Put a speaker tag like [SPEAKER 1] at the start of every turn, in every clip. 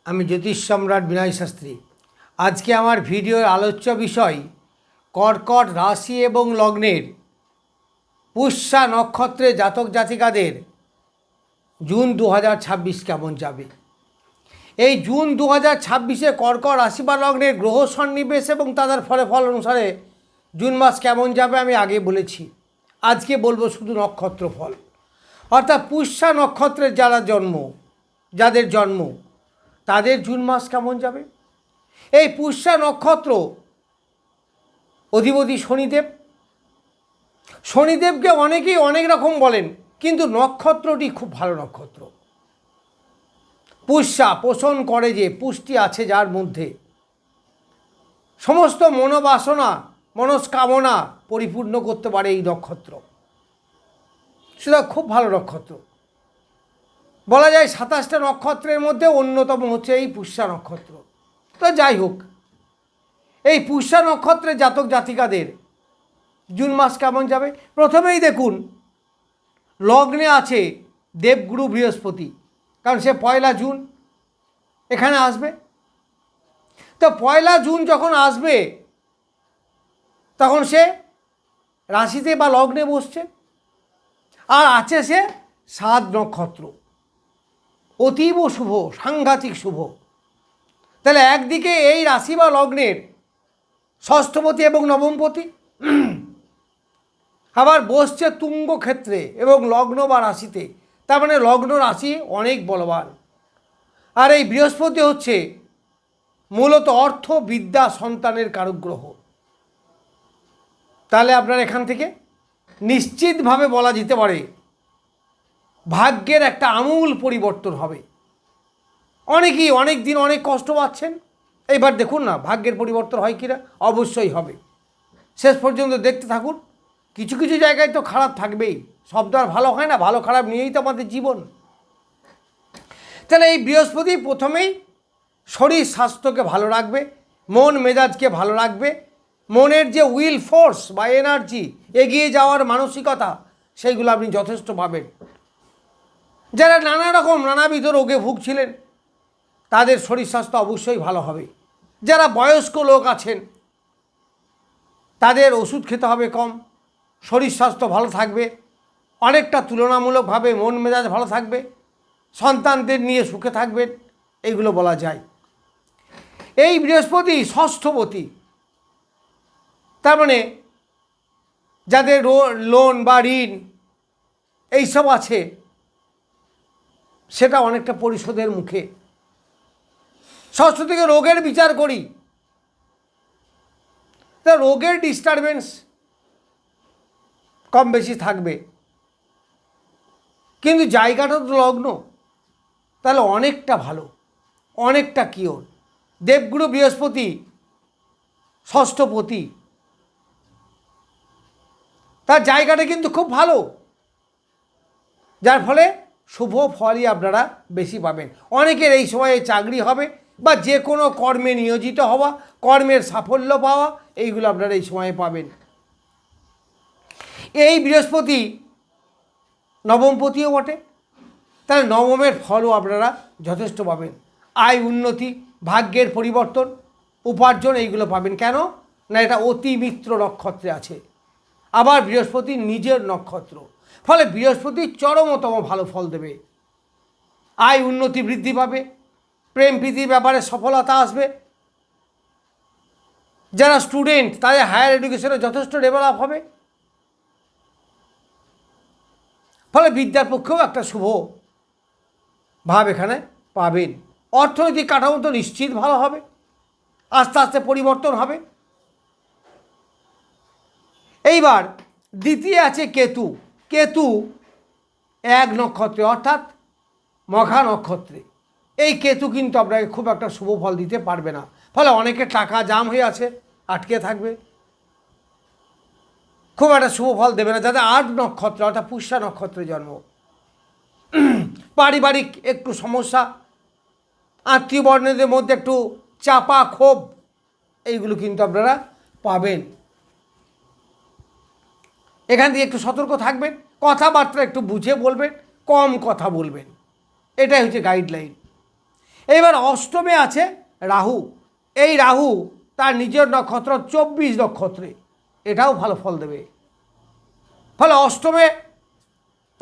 [SPEAKER 1] আমি জ্যোতিষ সম্রাট বিনয় শাস্ত্রী। আজকে আমার ভিডিওর আলোচ্য বিষয় কর্কট রাশি এবং লগ্নের পুষ্যা নক্ষত্রে জাতক জাতিকাদের জুন 2026 কেমন যাবে। এই জুন 2026-এ কর্কট রাশি বা লগ্নের গ্রহ সন্নিবেশ এবং তাদের ফল অনুসারে জুন মাস কেমন যাবে আমি আগে বলেছি। আজকে বলবো শুধু নক্ষত্র ফল, অর্থাৎ পুষ্যা নক্ষত্রের যাদের জন্ম তাদের জুন মাস কেমন যাবে। এই পুষ্যা নক্ষত্র অধিপতি শনিদেবকে অনেকেই অনেক রকম বলেন, কিন্তু নক্ষত্রটি খুব ভালো নক্ষত্র। পুষ্যা পোষণ করে, যে পুষ্টি আছে যার মধ্যে, সমস্ত মনোবাসনা মনস্কামনা পরিপূর্ণ করতে পারে এই নক্ষত্র। সেটা খুব ভালো নক্ষত্র। বলা যায় 27টা নক্ষত্রের মধ্যে অন্যতম হচ্ছে এই পুষ্যা নক্ষত্র। তো যাই হোক, এই পুষ্যা নক্ষত্রের জাতক জাতিকাদের জুন মাস কেমন যাবে। প্রথমেই দেখুন, লগ্নে আছে দেবগুরু বৃহস্পতি, কারণ সে 1 জুন এখানে আসবে। তো 1 জুন যখন আসবে তখন সে রাশিতে বা লগ্নে বসছে, আর আছে সে 7 নক্ষত্র, অতীব শুভ, সাংঘাতিক শুভ। তাহলে একদিকে এই রাশি বা লগ্নের ষষ্ঠপতি এবং নবমপতি, আবার বসছে তুঙ্গ ক্ষেত্রে এবং লগ্ন বা রাশিতে, তার মানে লগ্ন রাশি অনেক বলবান। আর এই বৃহস্পতি হচ্ছে মূলত অর্থ বিদ্যা সন্তানের কারক গ্রহ। তাহলে আপনার এখান থেকে নিশ্চিতভাবে বলা যেতে পারে ভাগ্যের একটা আমূল পরিবর্তন হবে। অনেকেই অনেক দিন অনেক কষ্ট পাচ্ছেন, এইবার দেখুন না ভাগ্যের পরিবর্তন হয় কিনা। অবশ্যই হবে, শেষ পর্যন্ত দেখতে থাকুন। কিছু কিছু জায়গায় তো খারাপ থাকবেই, সব তো আর ভালো হয় না, ভালো খারাপ নিয়েই তো আমাদের জীবন। তাহলে এই বৃহস্পতি প্রথমেই শরীর স্বাস্থ্যকে ভালো রাখবে, মন মেজাজকে ভালো রাখবে, মনের যে উইল ফোর্স বা এনার্জি, এগিয়ে যাওয়ার মানসিকতা, সেইগুলো আপনি যথেষ্ট পাবেন। যারা নানাবিধ রোগে ভুগছিলেন তাদের শরীর স্বাস্থ্য অবশ্যই ভালো হবে। যারা বয়স্ক লোক আছেন তাদের ওষুধ খেতে হবে কম, শরীর স্বাস্থ্য ভালো থাকবে, অনেকটা তুলনামূলকভাবে মন মেজাজ ভালো থাকবে, সন্তানদের নিয়ে সুখে থাকবেন, এইগুলো বলা যায়। এই বৃহস্পতি ষষ্ঠপতি, তার মানে যাদের লোন বা ঋণ এইসব আছে সেটা অনেকটা পরিশোধের মুখে। ষষ্ঠ থেকে রোগের বিচার করি, তা রোগের ডিস্টারবেন্স কম বেশি থাকবে, কিন্তু জায়গাটা তো লগ্ন, তাহলে অনেকটা ভালো, অনেকটা কিওর। দেবগুরু বৃহস্পতি ষষ্ঠপতি, তার জায়গাটা কিন্তু খুব ভালো, যার ফলে শুভ ফলই আপনারা বেশি পাবেন। অনেকের এই সময়ে চাকরি হবে বা যে কোনো কর্মে নিয়োজিত হওয়া, কর্মের সাফল্য পাওয়া, এইগুলো আপনারা এই সময়ে পাবেন। এই বৃহস্পতি নবমপতিও বটে, তাহলে নবমের ফলও আপনারা যথেষ্ট পাবেন। আয় উন্নতি, ভাগ্যের পরিবর্তন, উপার্জন, এইগুলো পাবেন। কেন না, এটা অতি মিত্র নক্ষত্রে আছে, আবার বৃহস্পতির নিজের নক্ষত্র, ফলে বৃহস্পতি চরমতম ভালো ফল দেবে। আয় উন্নতি বৃদ্ধি পাবে, প্রেম প্রীতির ব্যাপারে সফলতা আসবে। যারা স্টুডেন্ট তাদের হায়ার এডুকেশনে যথেষ্ট ডেভেলপ হবে, ফলে বিদ্যার পক্ষেও একটা শুভ ভাব এখানে পাবেন। অর্থনৈতিক কাঠামো তো নিশ্চিত ভালো হবে, আস্তে আস্তে পরিবর্তন হবে। এইবার দ্বিতীয় আছে কেতু। কেতু 1 নক্ষত্রে, অর্থাৎ মঘা নক্ষত্রে। এই কেতু কিন্তু আপনাকে খুব একটা শুভ ফল দিতে পারবে না, ফলে অনেকের টাকা জাম হয়ে আছে, আটকে থাকবে, খুব একটা শুভ ফল দেবে না। যাদের 8 নক্ষত্র অর্থাৎ পুষ্যা নক্ষত্রে জন্ম, পারিবারিক একটু সমস্যা, আত্মীয় বর্ণদের মধ্যে একটু চাপা ক্ষোভ, এইগুলো কিন্তু আপনারা পাবেন। এখান থেকে একটু সতর্ক থাকবেন, কথাবার্তা একটু বুঝে বলবেন, কম কথা বলবেন, এটাই হচ্ছে গাইডলাইন। এবার অষ্টমে আছে রাহু। এই রাহু তার নিজের নক্ষত্র 24 নক্ষত্রে, এটাও ভালো ফল দেবে। ফলে অষ্টমে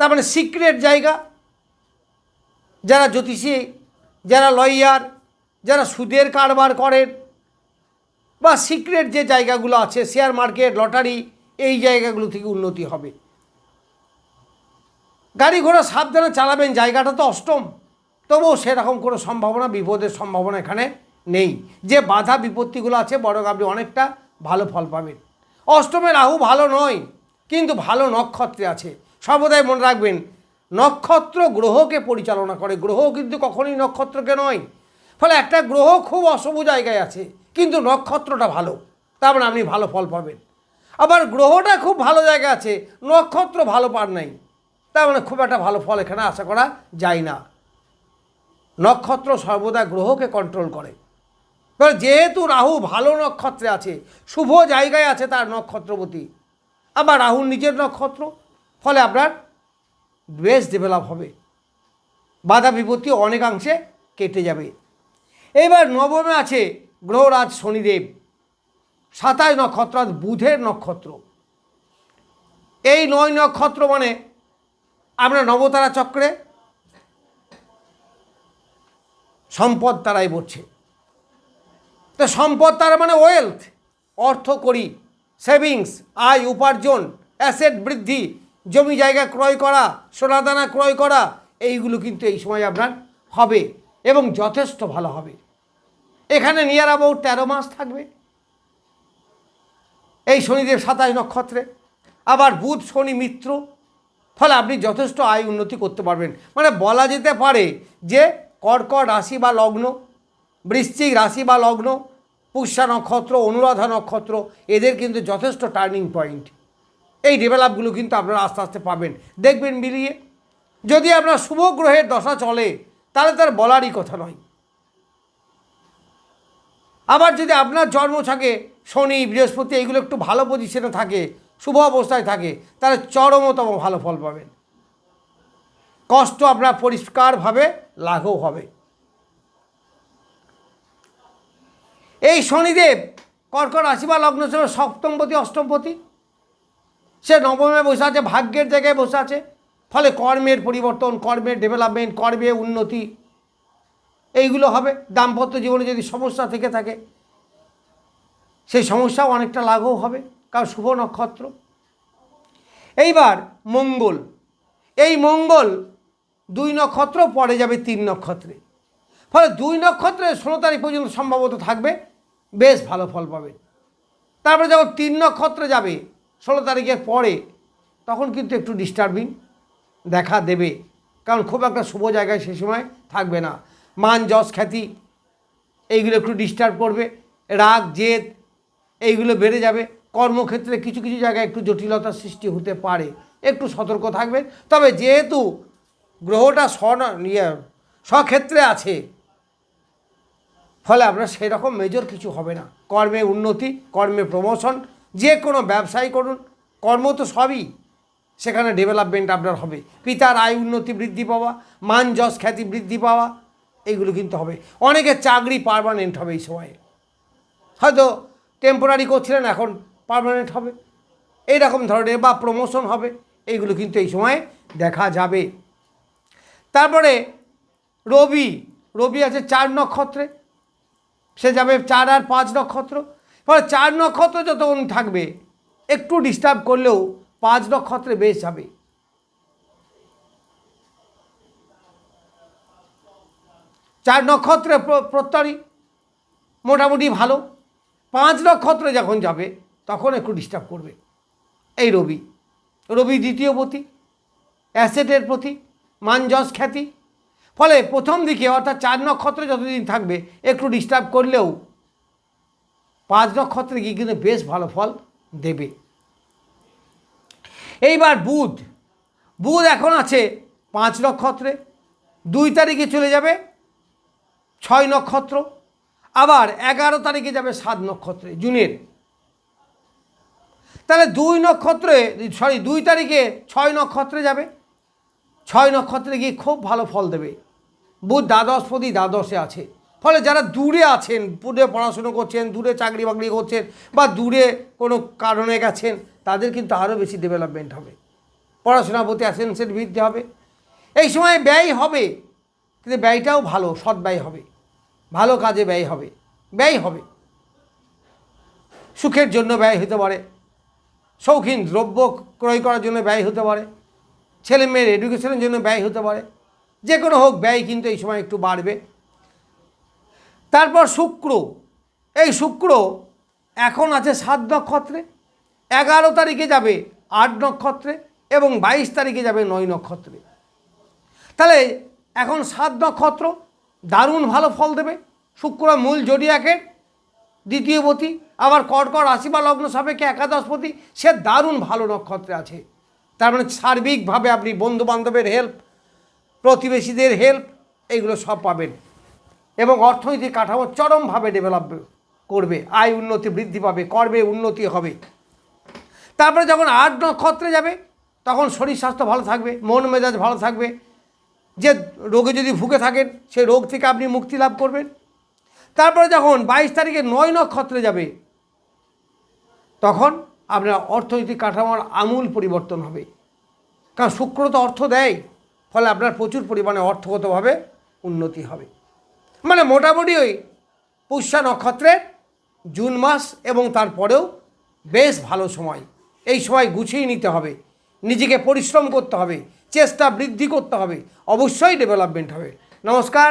[SPEAKER 1] তার মানে সিক্রেট জায়গা, যারা জ্যোতিষী, যারা লয়ার, যারা সুদের কারবার করেন, বা সিক্রেট যে জায়গাগুলো আছে, শেয়ার মার্কেট, লটারি, এই জায়গাগুলো থেকে উন্নতি হবে। গাড়ি ঘোড়া সাবধানে চালাবেন, জায়গাটা তো অষ্টম, তবুও সেরকম কোনো সম্ভাবনা, বিপদের সম্ভাবনা এখানে নেই। যে বাধা বিপত্তিগুলো আছে, বরং আপনি অনেকটা ভালো ফল পাবেন। অষ্টমে রাহু ভালো নয়, কিন্তু ভালো নক্ষত্রে আছে। সর্বদাই মনে রাখবেন, নক্ষত্র গ্রহকে পরিচালনা করে, গ্রহ কিন্তু কখনোই নক্ষত্রকে নয়। ফলে একটা গ্রহ খুব অশুভ জায়গায় আছে, কিন্তু নক্ষত্রটা ভালো, তার মানে আপনি ভালো ফল পাবেন। আবার গ্রহটা খুব ভালো জায়গায় আছে, নক্ষত্র ভালো পার নাই, তার মানে খুব একটা ভালো ফল এখানে আশা করা যায় না। নক্ষত্র সর্বদা গ্রহকে কন্ট্রোল করে। যেহেতু রাহু ভালো নক্ষত্রে আছে, শুভ জায়গায় আছে তার নক্ষত্রবতী, আবার রাহুর নিজের নক্ষত্র, ফলে আপনার বেশ ডেভেলপ হবে, বাধা বিপত্তি অনেকাংশে কেটে যাবে। এইবার নবমে আছে গ্রহরাজ শনিদেব, 27 নক্ষত্র, বুধের নক্ষত্র। এই 9 নক্ষত্র মানে আমরা নবতারা চক্রে সম্পদ তারাই পড়ছে। তো সম্পদ তারা মানে ওয়েলথ, অর্থ করি, সেভিংস, আয় উপার্জন, অ্যাসেট বৃদ্ধি, জমি জায়গা ক্রয় করা, সোনাদানা ক্রয় করা, এইগুলো কিন্তু এই সময় আপনার হবে এবং যথেষ্ট ভালো হবে। এখানে নিয়ার অ্যাবাউট 13 মাস থাকবে এই শনিদেব 27 নক্ষত্রে। আবার বুধ শনি মিত্র, ফলে আপনি যথেষ্ট আয় উন্নতি করতে পারবেন। মানে বলা যেতে পারে যে কর্কট রাশি বা লগ্ন, বৃশ্চিক রাশি বা লগ্ন, পুষ্যা নক্ষত্র, অনুরাধা নক্ষত্র, এদের কিন্তু যথেষ্ট টার্নিং পয়েন্ট। এই ডেভেলপগুলো কিন্তু আপনারা আস্তে আস্তে পাবেন, দেখবেন মিলিয়ে। যদি আপনার শুভ গ্রহের দশা চলে, তাহলে তার বলারই কথা নয়। আবার যদি আপনার জন্ম থাকে শনি বৃহস্পতি, এইগুলো একটু ভালো পজিশনে থাকে, শুভ অবস্থায় থাকে, তাহলে চরমতম ভালো ফল পাবেন। কষ্ট আপনার পরিষ্কারভাবে লাঘব হবে। এই শনিদেব কর্কট রাশি বা লগ্ন ছিল সপ্তমপতি, অষ্টমপতি, সে নবমে বসে আছে, ভাগ্যের জায়গায় বসে আছে। ফলে কর্মের পরিবর্তন, কর্মের ডেভেলপমেন্ট, কর্মে উন্নতি, এইগুলো হবে। দাম্পত্য জীবনে যদি সমস্যা থেকে থাকে, সেই সমস্যাও অনেকটা লাঘব হবে, কারণ শুভ নক্ষত্র। এইবার মঙ্গল, এই মঙ্গল 2 নক্ষত্র পরে যাবে 3 নক্ষত্রে। ফলে 2 নক্ষত্রে 16 তারিখ পর্যন্ত সম্ভবত থাকবে, বেশ ভালো ফল পাবে। তারপরে যখন 3 নক্ষত্রে যাবে 16 তারিখের পরে, তখন কিন্তু একটু ডিস্টার্বিং দেখা দেবে, কারণ খুব একটা শুভ জায়গায় সে সময় থাকবে না। মান যশ খ্যাতি এইগুলো একটু ডিস্টার্ব করবে, রাগ জেদ এইগুলো বেড়ে যাবে। কর্মক্ষেত্রে কিছু কিছু জায়গায় একটু জটিলতার সৃষ্টি হতে পারে, একটু সতর্ক থাকবেন। তবে যেহেতু গ্রহটা স্বক্ষেত্রে আছে, ফলে আপনার সেই রকম মেজর কিছু হবে না। কর্মে উন্নতি, কর্মে প্রমোশন, যে কোনো ব্যবসায় করুন, কর্ম তো সবই, সেখানে ডেভেলপমেন্ট আপনার হবে। পিতার আয় উন্নতি বৃদ্ধি পাওয়া, মান যশ খ্যাতি বৃদ্ধি পাওয়া, এইগুলো কিন্তু হবে। অনেকের চাকরি পার্মানেন্ট হবে এই সময়ে, হয়তো টেম্পোরারি করছিলেন, এখন পার্মানেন্ট হবে, এইরকম ধরনের, বা প্রমোশন হবে, এইগুলো কিন্তু এই সময়ে দেখা যাবে। তারপরে রবি, রবি আছে 4 নক্ষত্রে, সে যাবে 4 আর 5 নক্ষত্র। ফলে 4 নক্ষত্র যতক্ষণ থাকবে একটু ডিস্টার্ব করলেও 5 নক্ষত্রে বেশ যাবে। চার নক্ষত্রে প্রত্যয়ী মোটামুটি ভালো, 5 নক্ষত্রে যখন যাবে তখন একটু ডিস্টার্ব করবে এই রবি। রবি দ্বিতীয় পতি, অ্যাসেটের প্রতি, মান যশ খ্যাতি। ফলে প্রথম দিকে অর্থাৎ 4 নক্ষত্রে যতদিন থাকবে একটু ডিস্টার্ব করলেও 5 নক্ষত্রে গিয়ে কিন্তু বেশ ভালো ফল দেবে। এইবার বুধ, বুধ এখন আছে 5 নক্ষত্রে, 2 তারিখে চলে যাবে 6 নক্ষত্র, আবার 11 তারিখে যাবে 7 নক্ষত্রে জুনের। তাহলে 2 তারিখে 6 নক্ষত্রে যাবে, 6 নক্ষত্রে গিয়ে খুব ভালো ফল দেবে। বুধ দ্বাদশপতি দ্বাদশে আছে, ফলে যারা দূরে আছেন, দূরে পড়াশুনো করছেন, দূরে চাকরি বাকরি করছেন বা দূরে কোনো কারণে গেছেন, তাদের কিন্তু আরও বেশি ডেভেলপমেন্ট হবে, পড়াশোনার প্রতি অ্যাটেনশন বৃদ্ধি হবে। এই সময় ব্যয় হবে, কিন্তু ব্যয়টাও ভালো, সৎ ব্যয় হবে, ভালো কাজে ব্যয় হবে, ব্যয় হবে। সুখের জন্য ব্যয় হতে পারে, শৌখিন দ্রব্য ক্রয় করার জন্য ব্যয় হতে পারে, ছেলে মেয়ের এডুকেশনের জন্য ব্যয় হতে পারে, যে কোনো হোক ব্যয় কিন্তু এই সময় একটু বাড়বে। তারপর শুক্র, এই শুক্র এখন আছে 7 নক্ষত্রে, 11 তারিখে যাবে 8 নক্ষত্রে এবং 22 তারিখে যাবে 9 নক্ষত্রে। তাহলে এখন 7 নক্ষত্র দারুণ ভালো ফল দেবে। শুক্র মূল জোডিয়াকের দ্বিতীয়পতি, আবার কর্কট রাশি বা লগ্ন সাপেক্ষে একাদশপতি, সে দারুণ ভালো নক্ষত্রে আছে। তার মানে সার্বিকভাবে আপনি বন্ধুবান্ধবের হেল্প, প্রতিবেশীদের হেল্প, এইগুলো সব পাবেন এবং অর্থনৈতিক কাঠামো চরমভাবে ডেভেলপ করবে, আয় উন্নতি বৃদ্ধি পাবে, কর্মে উন্নতি হবে। তারপরে যখন 8 নক্ষত্রে যাবে তখন শরীর স্বাস্থ্য ভালো থাকবে, মন মেজাজ ভালো থাকবে, যে রোগে যদি ভুগে থাকেন সেই রোগ থেকে আপনি মুক্তি লাভ করবেন। তারপরে যখন 22 তারিখে 9 নক্ষত্রে যাবে তখন আপনার অর্থনৈতিক কাঠামোর আমূল পরিবর্তন হবে, কারণ শুক্র তো অর্থ দেয়, ফলে আপনার প্রচুর পরিমাণে অর্থগতভাবে উন্নতি হবে। মানে মোটামুটি ওই পুষ্যা নক্ষত্রের জুন মাস এবং তারপরেও বেশ ভালো সময়। এই সময় গুছিয়ে নিতে হবে, নিজেকে পরিশ্রম করতে হবে, চেষ্টা বৃদ্ধি করতে হবে, অবশ্যই ডেভেলপমেন্ট হবে। নমস্কার।